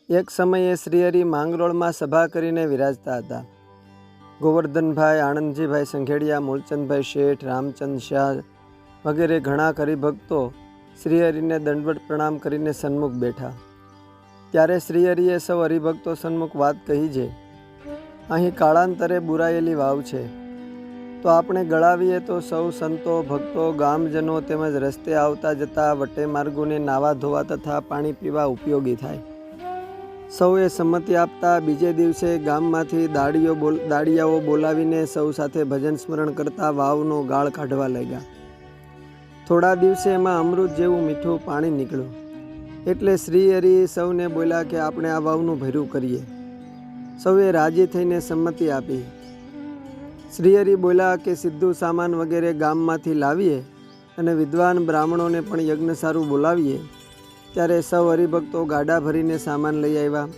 એક સમયે શ્રીહરિ માંગરોળમાં સભા કરીને વિરાજતા હતા. ગોવર્ધનભાઈ, આનંદજીભાઈ સંઘેડિયા, મૂળચંદભાઈ શેઠ, રામચંદ શાહ વગેરે ઘણા હરિભક્તો શ્રીહરિને દંડવત પ્રણામ કરીને સન્મુખ બેઠા. ત્યારે શ્રીહરિએ સૌ હરિભક્તો સન્મુખ વાત કહી છે, અહીં કાળાંતરે બુરાયેલી વાવ છે, તો આપણે ગળાવીએ તો સૌ સંતો, ભક્તો, ગામજનો તેમજ રસ્તે આવતા જતા વટે માર્ગોને નાવા ધોવા તથા પાણી પીવા ઉપયોગી થાય. સૌએ સંમતિ આપતા બીજે દિવસે ગામમાંથી દાડિયાઓ બોલાવીને સૌ સાથે ભજન સ્મરણ કરતા વાવનો ગાળ કાઢવા લાગ્યા. થોડા દિવસે એમાં અમૃત જેવું મીઠું પાણી નીકળ્યું. એટલે શ્રીહરિ સૌને બોલ્યા કે આપણે આ વાવનું ભર્યું કરીએ. સૌએ રાજી થઈને સંમતિ આપી. શ્રીહરિ બોલ્યા કે સિદ્ધુ સામાન વગેરે ગામમાંથી લાવીએ અને વિદ્વાન બ્રાહ્મણોને પણ યજ્ઞ સારું બોલાવીએ. ત્યારે સૌ હરિભક્તો ગાડા ભરીને સામાન લઈ આવ્યા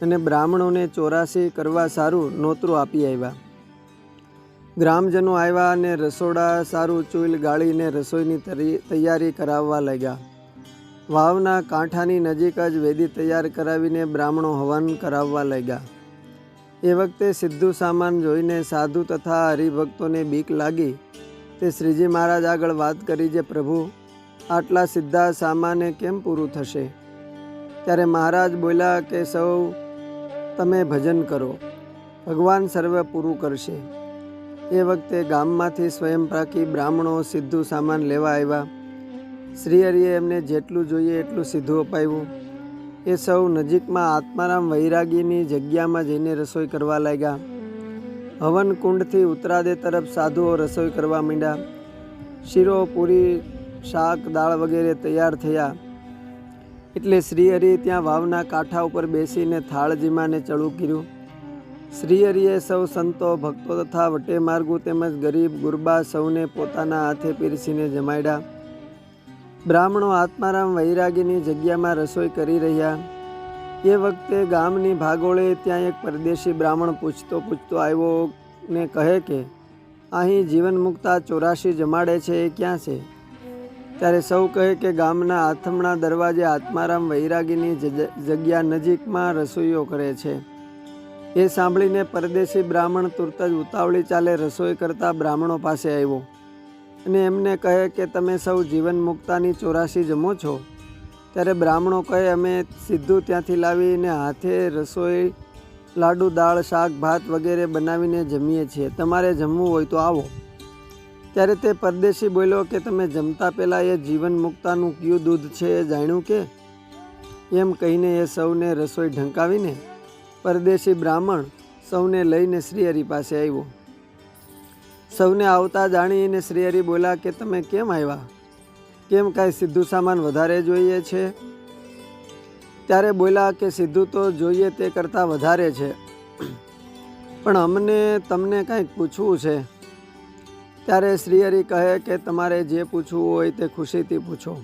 અને બ્રાહ્મણોને ચોરાસી કરવા સારું નોતરું આપી આવ્યા. ગ્રામજનો આવ્યા અને રસોડા સારું ચૂલ ગાળીને રસોઈની તૈયારી કરાવવા લાગ્યા. વાવના કાંઠાની નજીક જ વેદી તૈયાર કરાવીને બ્રાહ્મણો હવન કરાવવા લાગ્યા. એ વખતે સિદ્ધુ સામાન જોઈને સાધુ તથા હરિભક્તોને બીક લાગી. તે શ્રીજી મહારાજ આગળ વાત કરી જે પ્રભુ, આટલા સિદ્ધા સામાને કેમ પૂરું થશે? ત્યારે મહારાજ બોલ્યા કે સૌ તમે ભજન કરો, ભગવાન સર્વે પૂરું કરશે. એ વખતે ગામમાંથી સ્વયંપ્રાકી બ્રાહ્મણો સિદ્ધુ સામાન લેવા આવ્યા. શ્રીહરિએ એમને જેટલું જોઈએ એટલું સીધું અપાવ્યું. એ સૌ નજીકમાં આત્મારામ વૈરાગીની જગ્યામાં જઈને રસોઈ કરવા લાગ્યા. હવન કુંડથી ઉત્તરાદે તરફ સાધુઓ રસોઈ કરવા માંડ્યા. શીરો, પૂરી, શાક, દાળ વગેરે તૈયાર થયા. એટલે શ્રીહરિ ત્યાં વાવના કાંઠા ઉપર બેસીને થાળજીમાને ચડું કર્યું. શ્રીહરિએ સૌ સંતો, ભક્તો તથા વટે માર્ગુ તેમજ ગરીબ ગુરબા સૌને પોતાના હાથે પીરસીને જમાડ્યા. બ્રાહ્મણો આત્મારામ વૈરાગીની જગ્યામાં રસોઈ કરી રહ્યા. એ વખતે ગામની ભાગોળે ત્યાં એક પરદેશી બ્રાહ્મણ પૂછતો આવ્યો ને કહે કે અહીં જીવન મુક્તા 84 જમાડે છે, એ ક્યાં છે? ત્યારે સૌ કહે કે ગામના આથમણા દરવાજે આત્મારામ વૈરાગીની જગ્યા નજીકમાં રસોઈઓ કરે છે. એ સાંભળીને પરદેશી બ્રાહ્મણ તુરત જ ઉતાવળી ચાલે રસોઈ કરતા બ્રાહ્મણો પાસે આવ્યો અને એમને કહે કે તમે સૌ જીવન મુક્તાની 84 જમો છો? ત્યારે બ્રાહ્મણો કહે અમે સીધું ત્યાંથી લાવીને હાથે રસોઈ, લાડુ, દાળ, શાક, ભાત વગેરે બનાવીને જમીએ છીએ. તમારે જમવું હોય તો આવો. ત્યારે તે પરદેશી બોલ્યો કે તમે જમતા પહેલાં એ જીવન મુક્તાનું કયું દૂધ છે એ જાણ્યું કે? એમ કહીને એ સૌને રસોઈ ઢંકાવીને પરદેશી બ્રાહ્મણ સૌને લઈને શ્રીહરિ પાસે આવ્યો. સૌને આવતા જાણીને શ્રીહરિ બોલ્યા કે તમે કેમ આવ્યા? કેમ કાંઈ સિદ્ધુ સામાન વધારે જોઈએ છે? ત્યારે બોલ્યા કે સિદ્ધુ તો જોઈએ તે કરતાં વધારે છે, પણ અમને તમને કાંઈક પૂછવું છે. ત્યારે શ્રીહરિ કહે કે તમારે જે પૂછવું હોય તે ખુશીથી પૂછો.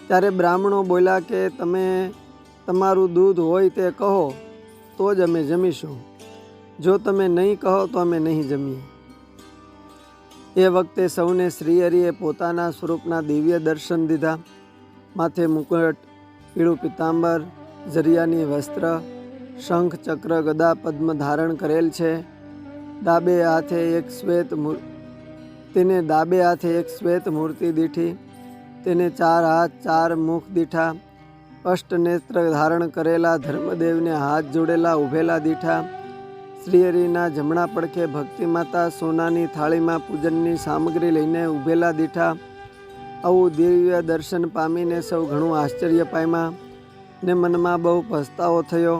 ત્યારે બ્રાહ્મણો બોલ્યા કે તમે તમારું દૂધ હોય તે કહો તો જ અમે જમીશું, જો તમે નહીં કહો તો અમે નહીં જમીએ. એ વખતે સૌને શ્રીહરિએ પોતાના સ્વરૂપના દિવ્ય દર્શન દીધા. માથે મુકુટ, પીળું પિતાંબર, જરિયાની વસ્ત્ર, શંખ, ચક્ર, ગદા, પદ્મ ધારણ કરેલ છે. ડાબે હાથે એક શ્વેત મૂર્તિ દીઠી. તેને 4 હાથ 4 મુખ દીઠા. અષ્ટનેત્ર ધારણ કરેલા ધર્મદેવને હાથ જોડેલા ઉભેલા દીઠા. શ્રીહરિના જમણા પડખે ભક્તિ માતા સોનાની થાળીમાં પૂજનની સામગ્રી લઈને ઉભેલા દીઠા. આવું દિવ્ય દર્શન પામીને સૌ ઘણું આશ્ચર્ય પામ્યા ને મનમાં બહુ પસ્તાવો થયો.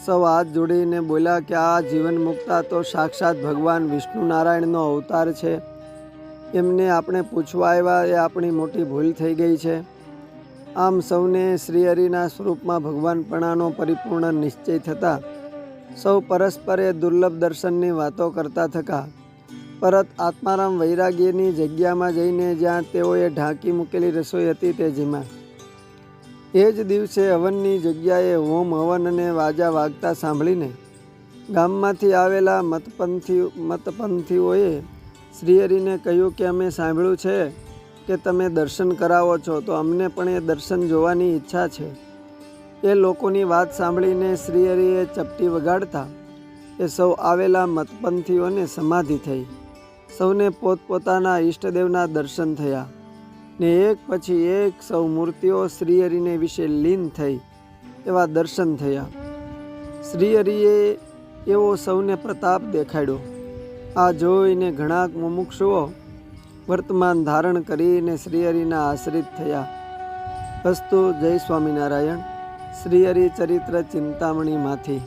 સૌ હાથ જોડીને બોલ્યા કે આ જીવન મુક્તા તો સાક્ષાત ભગવાન વિષ્ણુ નારાયણનો અવતાર છે. એમને આપણે પૂછવા આવ્યા એ આપણી મોટી ભૂલ થઈ ગઈ છે. આમ સૌને શ્રીહરિના સ્વરૂપમાં ભગવાનપણાનો પરિપૂર્ણ નિશ્ચય થતા સૌ પરસ્પરે દુર્લભ દર્શનની વાતો કરતા થકા પરત આત્મારામ વૈરાગીની જગ્યામાં જઈને જ્યાં તેઓએ ઢાંકી મૂકેલી રસોઈ હતી તે જમ્યા. એ જ દિવસે હવનની જગ્યાએ હોમ, હવન અને વાજા વાગતા સાંભળીને ગામમાંથી આવેલા મતપંથીઓએ શ્રીહરિને કહ્યું કે અમે સાંભળ્યું છે કે તમે દર્શન કરાવો છો, તો અમને પણ એ દર્શન જોવાની ઈચ્છા છે. એ લોકોની વાત સાંભળીને શ્રીહરિએ ચપટી વગાડતા એ સૌ આવેલા મતપંથીઓને સમાધિ થઈ. સૌને પોતપોતાના ઈષ્ટદેવના દર્શન થયા ને એક પછી એક સૌ મૂર્તિઓ શ્રીહરિને વિશે લીન થઈ એવા દર્શન થયા. શ્રીહરિએ એવો સૌને પ્રતાપ દેખાડ્યો. આ જોઈને ઘણા મુમુક્ષુઓ વર્તમાન ધારણ કરીને શ્રીહરિના આશ્રિત થયા. અસ્તુ. જય સ્વામિનારાયણ. શ્રીહરિ ચરિત્ર ચિંતામણીમાંથી.